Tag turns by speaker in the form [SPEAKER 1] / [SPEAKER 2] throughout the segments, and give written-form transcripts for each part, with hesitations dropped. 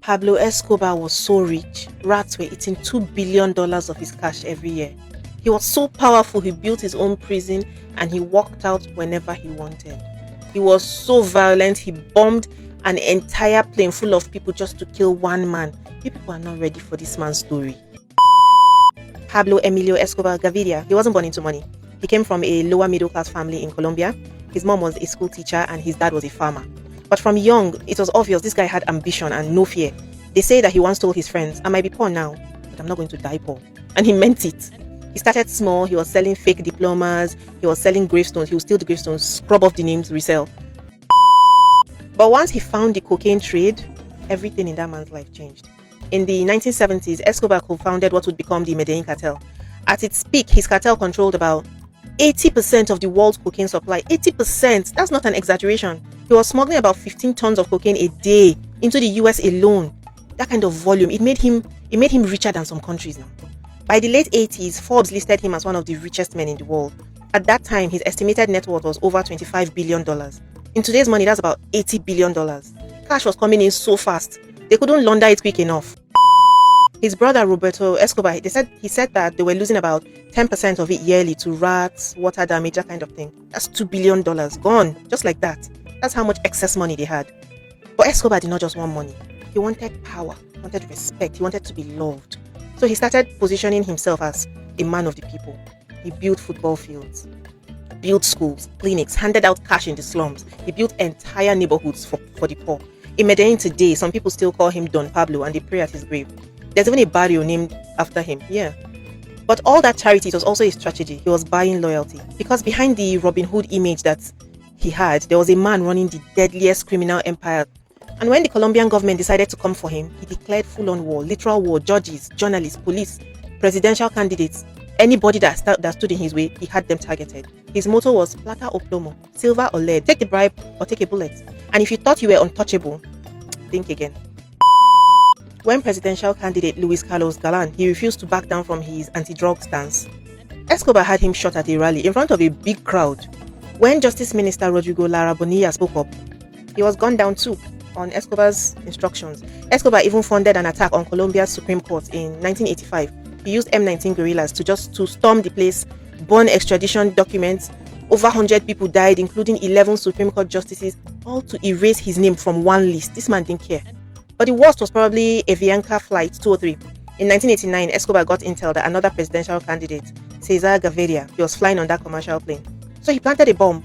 [SPEAKER 1] Pablo Escobar was so rich, rats were eating $2 billion of his cash every year. He was so powerful, he built his own prison and he walked out whenever he wanted. He was so violent, he bombed an entire plane full of people just to kill one man. You people are not ready for this man's story. Pablo Emilio Escobar Gaviria, he wasn't born into money. He came from a lower middle class family in Colombia. His mom was a school teacher and his dad was a farmer. But from young, it was obvious this guy had ambition and no fear. They say that he once told his friends, I might be poor now, but I'm not going to die poor. And he meant it. He started small, he was selling fake diplomas, he was selling gravestones, he would steal the gravestones, scrub off the names, resell. But once he found the cocaine trade, everything in that man's life changed. In the 1970s, Escobar co-founded what would become the Medellín Cartel. At its peak, his cartel controlled about 80% of the world's cocaine supply. 80%! That's not an exaggeration. He was smuggling about 15 tons of cocaine a day into the US alone. That kind of volume, it made him richer than some countries now. By the late 80s, Forbes listed him as one of the richest men in the world. At that time, his estimated net worth was over $25 billion. In today's money, that's about $80 billion. Cash was coming in so fast, they couldn't launder it quick enough. His brother Roberto Escobar, he said that they were losing about 10% of it yearly to rats, water damage, that kind of thing. That's $2 billion gone, just like that. That's how much excess money they had. But Escobar did not just want money. He wanted power, he wanted respect, he wanted to be loved. So he started positioning himself as a man of the people. He built football fields, built schools, clinics, handed out cash in the slums. He built entire neighborhoods for the poor. In Medellín today, some people still call him Don Pablo and they pray at his grave. There's even a barrio named after him. Yeah. But all that charity, it was also a strategy. He was buying loyalty. Because behind the Robin Hood image that he had, there was a man running the deadliest criminal empire. And when the Colombian government decided to come for him, he declared full-on war, literal war, judges, journalists, police, presidential candidates, anybody that stood in his way, he had them targeted. His motto was plata o plomo, silver or lead, take the bribe or take a bullet. And if you thought you were untouchable, think again. When presidential candidate Luis Carlos Galan, he refused to back down from his anti-drug stance, Escobar had him shot at a rally in front of a big crowd. When Justice Minister Rodrigo Lara Bonilla spoke up, he was gunned down too on Escobar's instructions. Escobar even funded an attack on Colombia's Supreme Court in 1985. He used M19 guerrillas to storm the place, burn extradition documents. Over 100 people died, including 11 Supreme Court justices, all to erase his name from one list. This man didn't care. But the worst was probably Avianca Flight 203. In 1989, Escobar got intel that another presidential candidate, Cesar Gaviria, he was flying on that commercial plane. So he planted a bomb.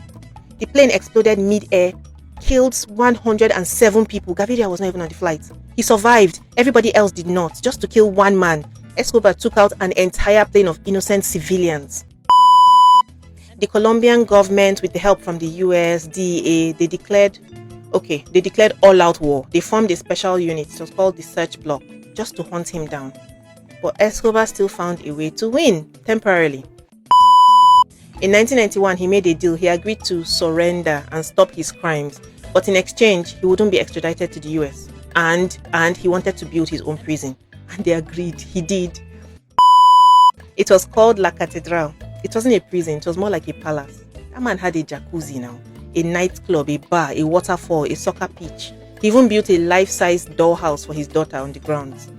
[SPEAKER 1] The plane exploded mid-air, killed 107 people. Gaviria was not even on the flight. He survived. Everybody else did not. Just to kill one man, Escobar took out an entire plane of innocent civilians. The Colombian government, with the help from the US, DEA, they declared all-out war. They formed a special unit. It was called the Search Block, just to hunt him down. But Escobar still found a way to win, temporarily. In 1991, he made a deal. He agreed to surrender and stop his crimes. But in exchange, he wouldn't be extradited to the US. And he wanted to build his own prison. And they agreed. He did. It was called La Catedral. It wasn't a prison. It was more like a palace. That man had a jacuzzi now, a nightclub, a bar, a waterfall, a soccer pitch. He even built a life-size dollhouse for his daughter on the grounds.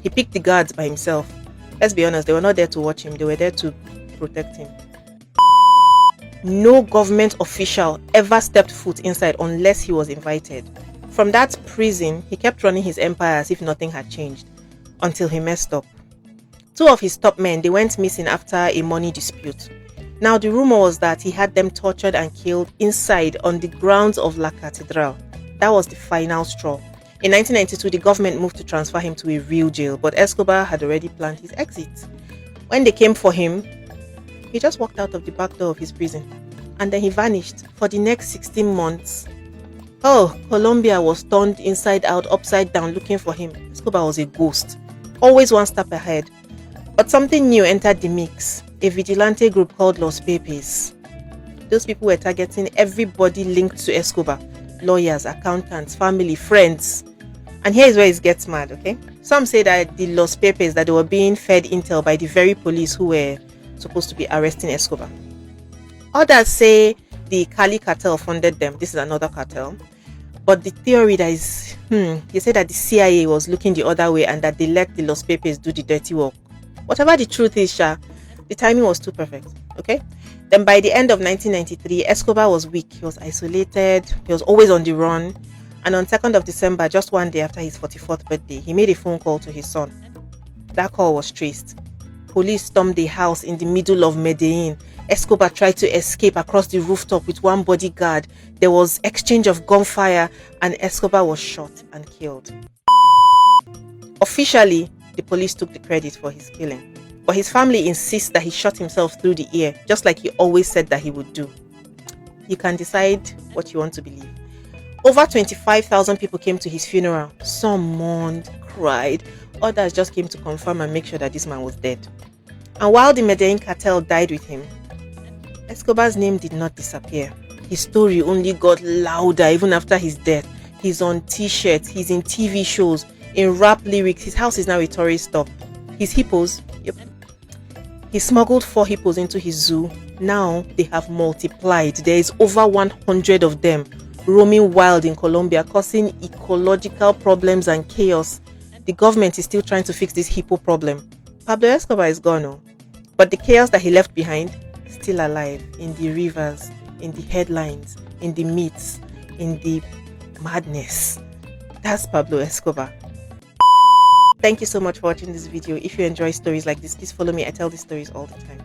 [SPEAKER 1] He picked the guards by himself. Let's be honest, they were not there to watch him. They were there to protect him. No government official ever stepped foot inside unless he was invited. From that prison, he kept running his empire as if nothing had changed, until he messed up. Two of his top men, they went missing after a money dispute. Now the rumor was that he had them tortured and killed inside on the grounds of La Catedral. That was the final straw. In 1992, the government moved to transfer him to a real jail, but Escobar had already planned his exit. When they came for him, he just walked out of the back door of his prison. And then he vanished for the next 16 months. Oh, Colombia was turned inside out, upside down, looking for him. Escobar was a ghost, always one step ahead. But something new entered the mix. A vigilante group called Los Pepes. Those people were targeting everybody linked to Escobar. Lawyers, accountants, family, friends. And here is where it gets mad, okay? Some say that the Los Pepes, that they were being fed intel by the very police who were supposed to be arresting Escobar. Others say the Cali cartel funded them. This is another cartel. But the theory that is, they say that the CIA was looking the other way and that they let the Los Pepes do the dirty work. Whatever the truth is, the timing was too perfect. Okay. Then by the end of 1993, Escobar was weak. He was isolated. He was always on the run. And on 2nd of December, just one day after his 44th birthday, he made a phone call to his son. That call was traced. Police stormed the house in the middle of Medellín. Escobar tried to escape across the rooftop with one bodyguard. There was exchange of gunfire and Escobar was shot and killed. Officially, the police took the credit for his killing, but his family insists that he shot himself through the ear, just like he always said that he would do. You can decide what you want to believe. Over 25,000 people came to his funeral. Some mourned, cried. Others just came to confirm and make sure that this man was dead. And while the Medellín Cartel died with him, Escobar's name did not disappear. His story only got louder even after his death. He's on t-shirts, he's in TV shows, in rap lyrics. His house is now a tourist stop. His hippos, yep. He smuggled 4 hippos into his zoo. Now they have multiplied. There is over 100 of them roaming wild in Colombia, causing ecological problems and chaos. The government is still trying to fix this hippo problem. Pablo Escobar is gone, but the chaos that he left behind is still alive in the rivers, in the headlines, in the myths, in the madness. That's Pablo Escobar. Thank you so much for watching this video. If you enjoy stories like this, please follow me. I tell these stories all the time.